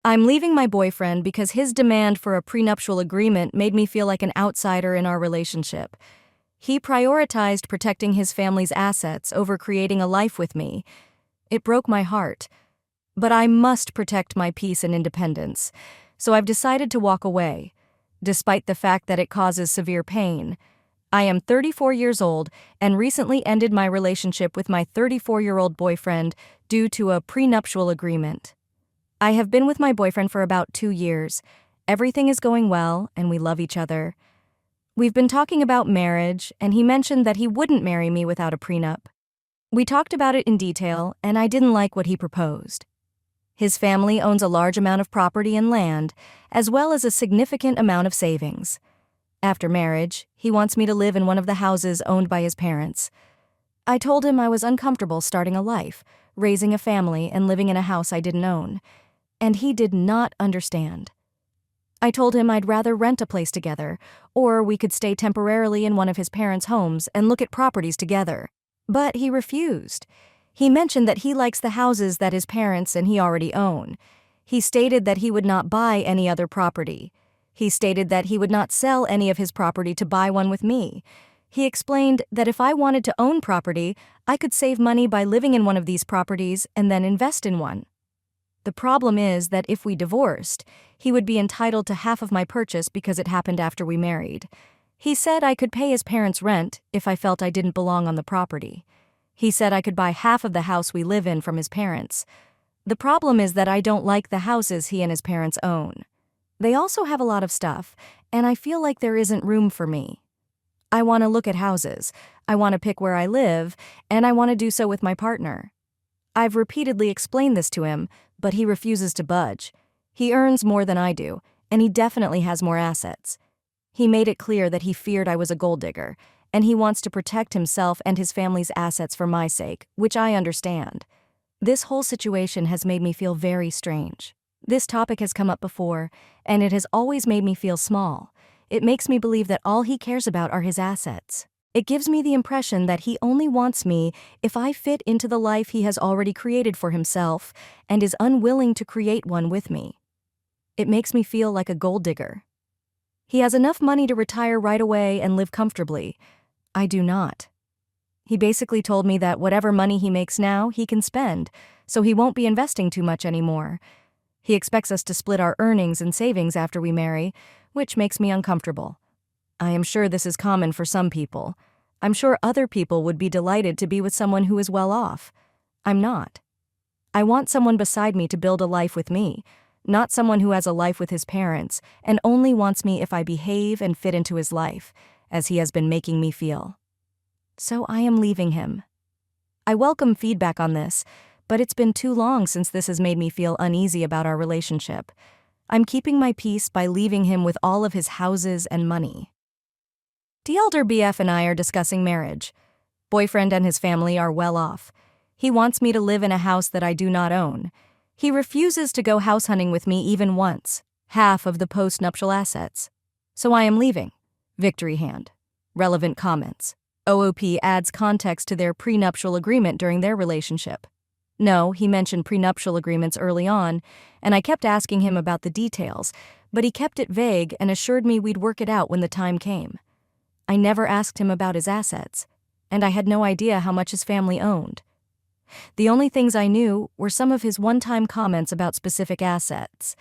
I'm leaving my boyfriend because his demand for a prenuptial agreement made me feel like an outsider in our relationship. He prioritized protecting his family's assets over creating a life with me. It broke my heart. But I must protect my peace and independence, so I've decided to walk away, despite the fact that it causes severe pain. I am 34 years old and recently ended my relationship with my 34-year-old boyfriend due to a prenuptial agreement. I have been with my boyfriend for about 2 years. Everything is going well, and we love each other. We've been talking about marriage, and he mentioned that he wouldn't marry me without a prenup. We talked about it in detail, and I didn't like what he proposed. His family owns a large amount of property and land, as well as a significant amount of savings. After marriage, he wants me to live in one of the houses owned by his parents. I told him I was uncomfortable starting a life, raising a family, and living in a house I didn't own. And he did not understand. I told him I'd rather rent a place together, or we could stay temporarily in one of his parents' homes and look at properties together. But he refused. He mentioned that he likes the houses that his parents and he already own. He stated that he would not buy any other property. He stated that he would not sell any of his property to buy one with me. He explained that if I wanted to own property, I could save money by living in one of these properties and then invest in one. The problem is that if we divorced, he would be entitled to half of my purchase because it happened after we married. He said I could pay his parents' rent if I felt I didn't belong on the property. He said I could buy half of the house we live in from his parents. The problem is that I don't like the houses he and his parents own. They also have a lot of stuff, and I feel like there isn't room for me. I want to look at houses, I want to pick where I live, and I want to do so with my partner. I've repeatedly explained this to him, but he refuses to budge. He earns more than I do, and he definitely has more assets. He made it clear that he feared I was a gold digger, and he wants to protect himself and his family's assets for my sake, which I understand. This whole situation has made me feel very strange. This topic has come up before, and it has always made me feel small. It makes me believe that all he cares about are his assets. It gives me the impression that he only wants me if I fit into the life he has already created for himself and is unwilling to create one with me. It makes me feel like a gold digger. He has enough money to retire right away and live comfortably. I do not. He basically told me that whatever money he makes now, he can spend, so he won't be investing too much anymore. He expects us to split our earnings and savings after we marry, which makes me uncomfortable. I am sure this is common for some people. I'm sure other people would be delighted to be with someone who is well off. I'm not. I want someone beside me to build a life with me, not someone who has a life with his parents and only wants me if I behave and fit into his life, as he has been making me feel. So I am leaving him. I welcome feedback on this, but it's been too long since this has made me feel uneasy about our relationship. I'm keeping my peace by leaving him with all of his houses and money. The elder BF and I are discussing marriage. Boyfriend and his family are well off. He wants me to live in a house that I do not own. He refuses to go house hunting with me even once, half of the post-nuptial assets. So I am leaving. Victory hand. Relevant comments. OOP adds context to their prenuptial agreement during their relationship. No, he mentioned prenuptial agreements early on, and I kept asking him about the details, but he kept it vague and assured me we'd work it out when the time came. I never asked him about his assets, and I had no idea how much his family owned. The only things I knew were some of his one-time comments about specific assets.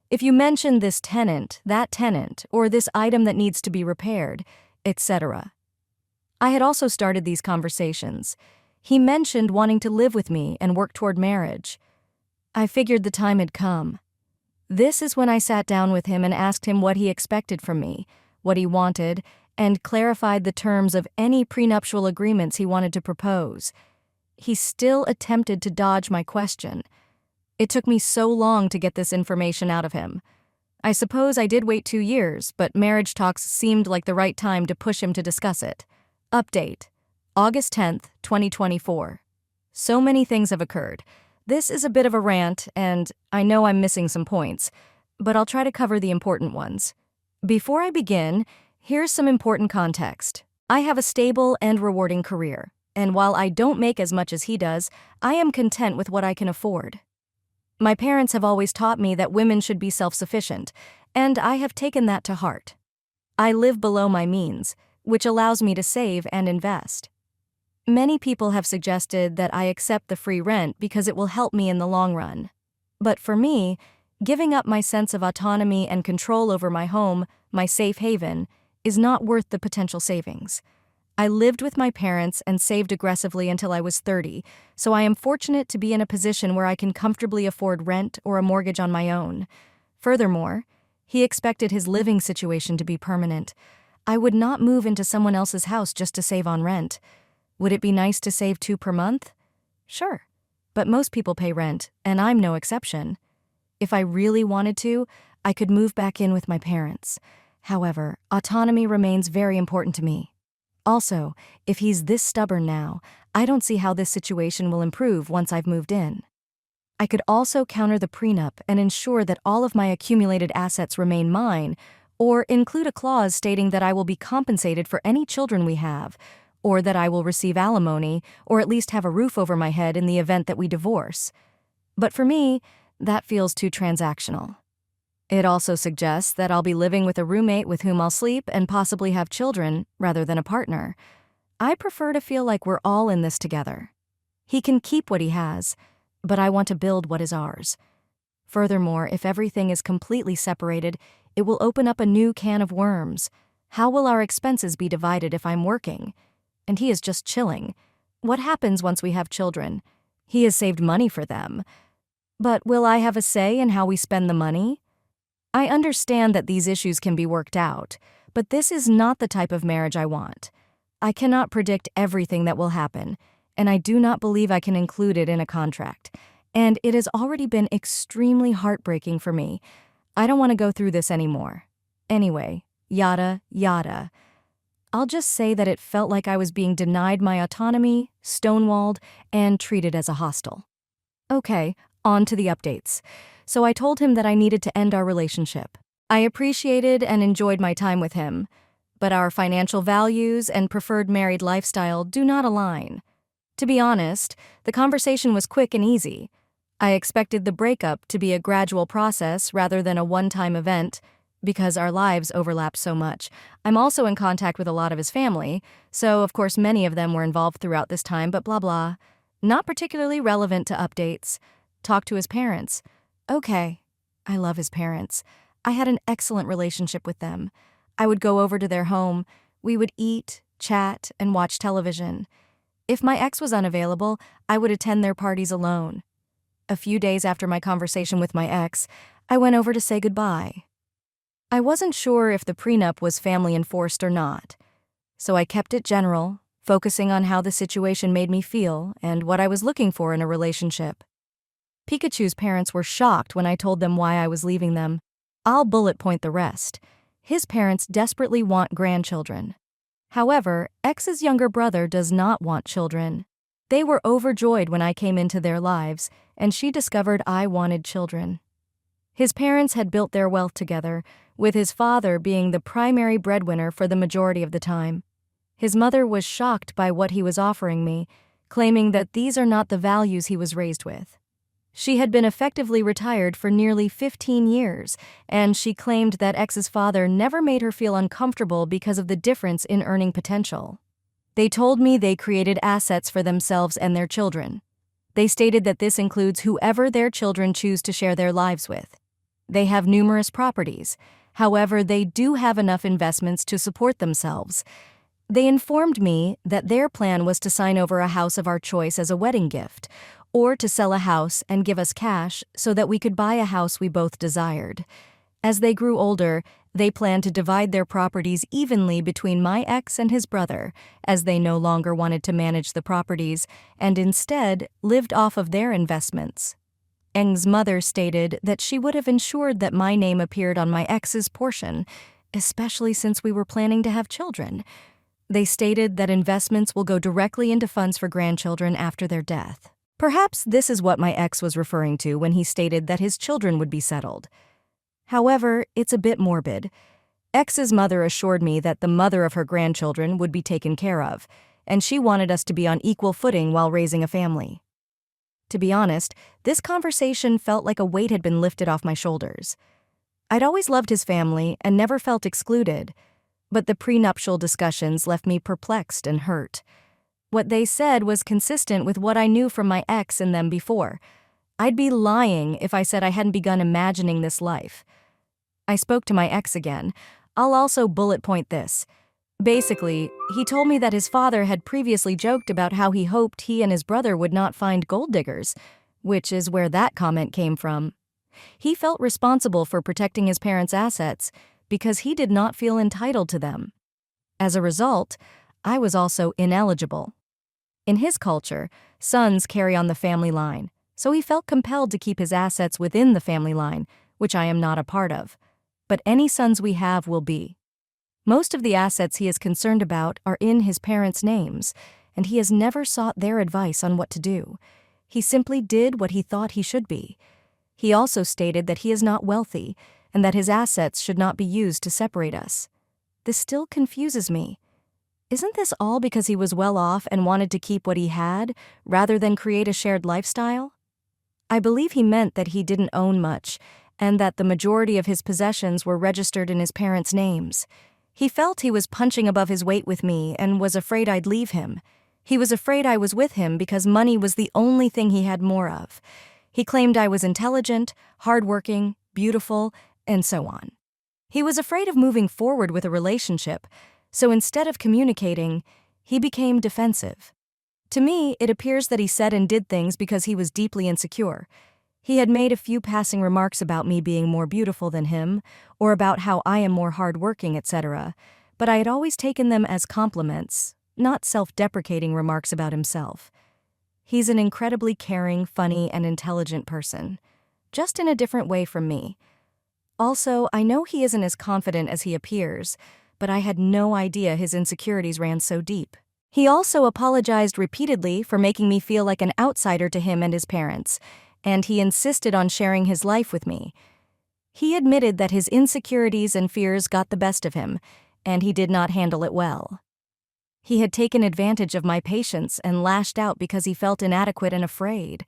If you mention this tenant, that tenant, or this item that needs to be repaired, etc. I had also started these conversations. He mentioned wanting to live with me and work toward marriage. I figured the time had come. This is when I sat down with him and asked him what he expected from me, what he wanted, and clarified the terms of any prenuptial agreements he wanted to propose. He still attempted to dodge my question. It took me so long to get this information out of him. I suppose I did wait 2 years, but marriage talks seemed like the right time to push him to discuss it. Update. August 10th, 2024. So many things have occurred. This is a bit of a rant, and I know I'm missing some points, but I'll try to cover the important ones. Before I begin, here's some important context. I have a stable and rewarding career, and while I don't make as much as he does, I am content with what I can afford. My parents have always taught me that women should be self-sufficient, and I have taken that to heart. I live below my means, which allows me to save and invest. Many people have suggested that I accept the free rent because it will help me in the long run. But for me, giving up my sense of autonomy and control over my home, my safe haven, is not worth the potential savings. I lived with my parents and saved aggressively until I was 30, so I am fortunate to be in a position where I can comfortably afford rent or a mortgage on my own. Furthermore, he expected his living situation to be permanent. I would not move into someone else's house just to save on rent. Would it be nice to save $2 per month? Sure, but most people pay rent, and I'm no exception. If I really wanted to, I could move back in with my parents. However, autonomy remains very important to me. Also, if he's this stubborn now, I don't see how this situation will improve once I've moved in. I could also counter the prenup and ensure that all of my accumulated assets remain mine, or include a clause stating that I will be compensated for any children we have, or that I will receive alimony, or at least have a roof over my head in the event that we divorce. But for me, that feels too transactional. It also suggests that I'll be living with a roommate with whom I'll sleep and possibly have children, rather than a partner. I prefer to feel like we're all in this together. He can keep what he has, but I want to build what is ours. Furthermore, if everything is completely separated, it will open up a new can of worms. How will our expenses be divided if I'm working? And he is just chilling. What happens once we have children? He has saved money for them. But will I have a say in how we spend the money? I understand that these issues can be worked out, but this is not the type of marriage I want. I cannot predict everything that will happen, and I do not believe I can include it in a contract. And it has already been extremely heartbreaking for me. I don't want to go through this anymore. Anyway, yada, yada. I'll just say that it felt like I was being denied my autonomy, stonewalled, and treated as a hostage. Okay, on to the updates. So I told him that I needed to end our relationship. I appreciated and enjoyed my time with him, but our financial values and preferred married lifestyle do not align. To be honest, the conversation was quick and easy. I expected the breakup to be a gradual process rather than a one-time event, because our lives overlap so much. I'm also in contact with a lot of his family, so of course many of them were involved throughout this time, but blah blah. Not particularly relevant to updates. Talk to his parents. Okay, I love his parents. I had an excellent relationship with them. I would go over to their home. We would eat, chat, and watch television. If my ex was unavailable, I would attend their parties alone. A few days after my conversation with my ex, I went over to say goodbye. I wasn't sure if the prenup was family enforced or not, so I kept it general, focusing on how the situation made me feel and what I was looking for in a relationship. Pikachu's parents were shocked when I told them why I was leaving them. I'll bullet point the rest. His parents desperately want grandchildren. However, X's younger brother does not want children. They were overjoyed when I came into their lives, and she discovered I wanted children. His parents had built their wealth together, with his father being the primary breadwinner for the majority of the time. His mother was shocked by what he was offering me, claiming that these are not the values he was raised with. She had been effectively retired for nearly 15 years, and she claimed that X's father never made her feel uncomfortable because of the difference in earning potential. They told me they created assets for themselves and their children. They stated that this includes whoever their children choose to share their lives with. They have numerous properties. However, they do have enough investments to support themselves. They informed me that their plan was to sign over a house of our choice as a wedding gift, or to sell a house and give us cash so that we could buy a house we both desired. As they grew older, they planned to divide their properties evenly between my ex and his brother, as they no longer wanted to manage the properties and instead lived off of their investments. Eng's mother stated that she would have ensured that my name appeared on my ex's portion, especially since we were planning to have children. They stated that investments will go directly into funds for grandchildren after their death. Perhaps this is what my ex was referring to when he stated that his children would be settled. However, it's a bit morbid. X's mother assured me that the mother of her grandchildren would be taken care of, and she wanted us to be on equal footing while raising a family. To be honest, this conversation felt like a weight had been lifted off my shoulders. I'd always loved his family and never felt excluded, but the prenuptial discussions left me perplexed and hurt. What they said was consistent with what I knew from my ex and them before. I'd be lying if I said I hadn't begun imagining this life. I spoke to my ex again. I'll also bullet point this. Basically, he told me that his father had previously joked about how he hoped he and his brother would not find gold diggers, which is where that comment came from. He felt responsible for protecting his parents' assets because he did not feel entitled to them. As a result, I was also ineligible. In his culture, sons carry on the family line, so he felt compelled to keep his assets within the family line, which I am not a part of. But any sons we have will be. Most of the assets he is concerned about are in his parents' names, and he has never sought their advice on what to do. He simply did what he thought he should be. He also stated that he is not wealthy, and that his assets should not be used to separate us. This still confuses me. Isn't this all because he was well off and wanted to keep what he had, rather than create a shared lifestyle? I believe he meant that he didn't own much, and that the majority of his possessions were registered in his parents' names. He felt he was punching above his weight with me and was afraid I'd leave him. He was afraid I was with him because money was the only thing he had more of. He claimed I was intelligent, hardworking, beautiful, and so on. He was afraid of moving forward with a relationship, so instead of communicating, he became defensive. To me, it appears that he said and did things because he was deeply insecure. He had made a few passing remarks about me being more beautiful than him, or about how I am more hardworking, etc., but I had always taken them as compliments, not self-deprecating remarks about himself. He's an incredibly caring, funny, and intelligent person, just in a different way from me. Also, I know he isn't as confident as he appears, but I had no idea his insecurities ran so deep. He also apologized repeatedly for making me feel like an outsider to him and his parents, and he insisted on sharing his life with me. He admitted that his insecurities and fears got the best of him, and he did not handle it well. He had taken advantage of my patience and lashed out because he felt inadequate and afraid.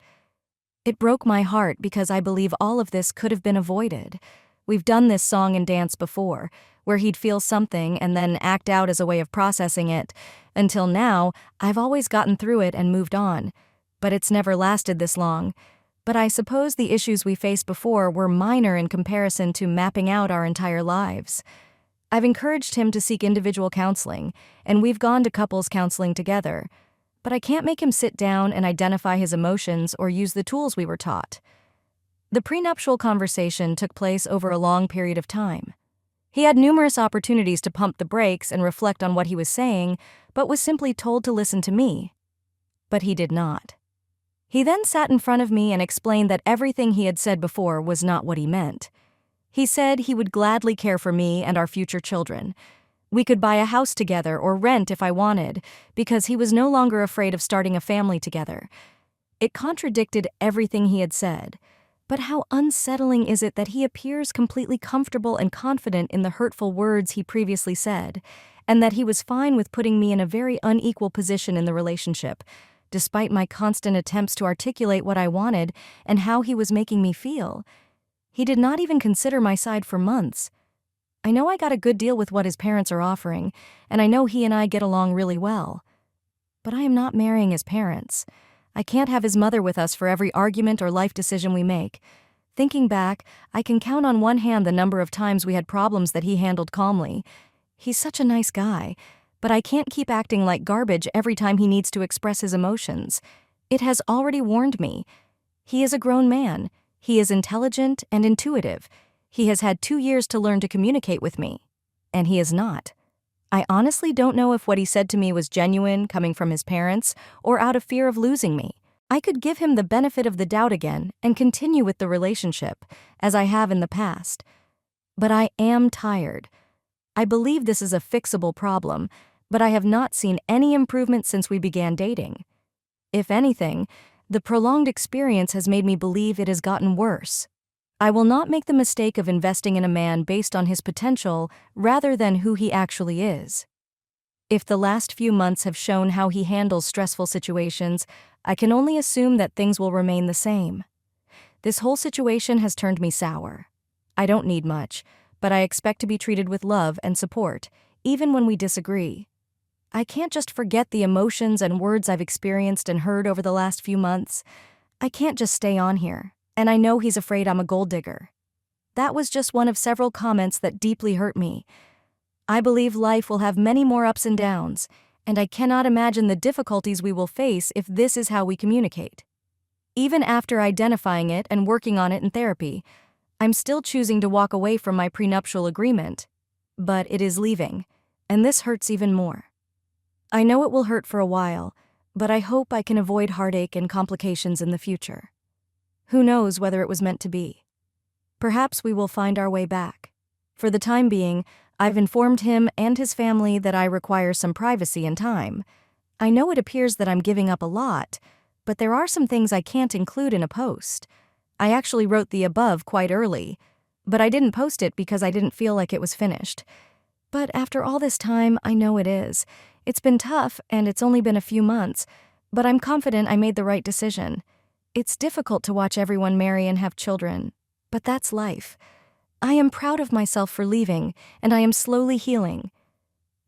It broke my heart because I believe all of this could have been avoided. We've done this song and dance before, where he'd feel something and then act out as a way of processing it. Until now, I've always gotten through it and moved on, but it's never lasted this long. But I suppose the issues we faced before were minor in comparison to mapping out our entire lives. I've encouraged him to seek individual counseling, and we've gone to couples counseling together. But I can't make him sit down and identify his emotions or use the tools we were taught. The prenuptial conversation took place over a long period of time. He had numerous opportunities to pump the brakes and reflect on what he was saying, but was simply told to listen to me. But he did not. He then sat in front of me and explained that everything he had said before was not what he meant. He said he would gladly care for me and our future children. We could buy a house together or rent if I wanted, because he was no longer afraid of starting a family together. It contradicted everything he had said. But how unsettling is it that he appears completely comfortable and confident in the hurtful words he previously said, and that he was fine with putting me in a very unequal position in the relationship, despite my constant attempts to articulate what I wanted and how he was making me feel. He did not even consider my side for months. I know I got a good deal with what his parents are offering, and I know he and I get along really well. But I am not marrying his parents. I can't have his mother with us for every argument or life decision we make. Thinking back, I can count on one hand the number of times we had problems that he handled calmly. He's such a nice guy, but I can't keep acting like garbage every time he needs to express his emotions. It has already warned me. He is a grown man. He is intelligent and intuitive. He has had 2 years to learn to communicate with me. And he is not. I honestly don't know if what he said to me was genuine, coming from his parents, or out of fear of losing me. I could give him the benefit of the doubt again and continue with the relationship, as I have in the past. But I am tired. I believe this is a fixable problem, but I have not seen any improvement since we began dating. If anything, the prolonged experience has made me believe it has gotten worse. I will not make the mistake of investing in a man based on his potential rather than who he actually is. If the last few months have shown how he handles stressful situations, I can only assume that things will remain the same. This whole situation has turned me sour. I don't need much, but I expect to be treated with love and support, even when we disagree. I can't just forget the emotions and words I've experienced and heard over the last few months. I can't just stay on here, and I know he's afraid I'm a gold digger. That was just one of several comments that deeply hurt me. I believe life will have many more ups and downs, and I cannot imagine the difficulties we will face if this is how we communicate. Even after identifying it and working on it in therapy, I'm still choosing to walk away from my prenuptial agreement. But it is leaving, and this hurts even more. I know it will hurt for a while, but I hope I can avoid heartache and complications in the future. Who knows whether it was meant to be? Perhaps we will find our way back. For the time being, I've informed him and his family that I require some privacy and time. I know it appears that I'm giving up a lot, but there are some things I can't include in a post. I actually wrote the above quite early, but I didn't post it because I didn't feel like it was finished. But after all this time, I know it is. It's been tough, and it's only been a few months, but I'm confident I made the right decision. It's difficult to watch everyone marry and have children, but that's life. I am proud of myself for leaving, and I am slowly healing.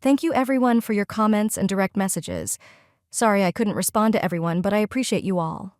Thank you everyone for your comments and direct messages. Sorry I couldn't respond to everyone, but I appreciate you all.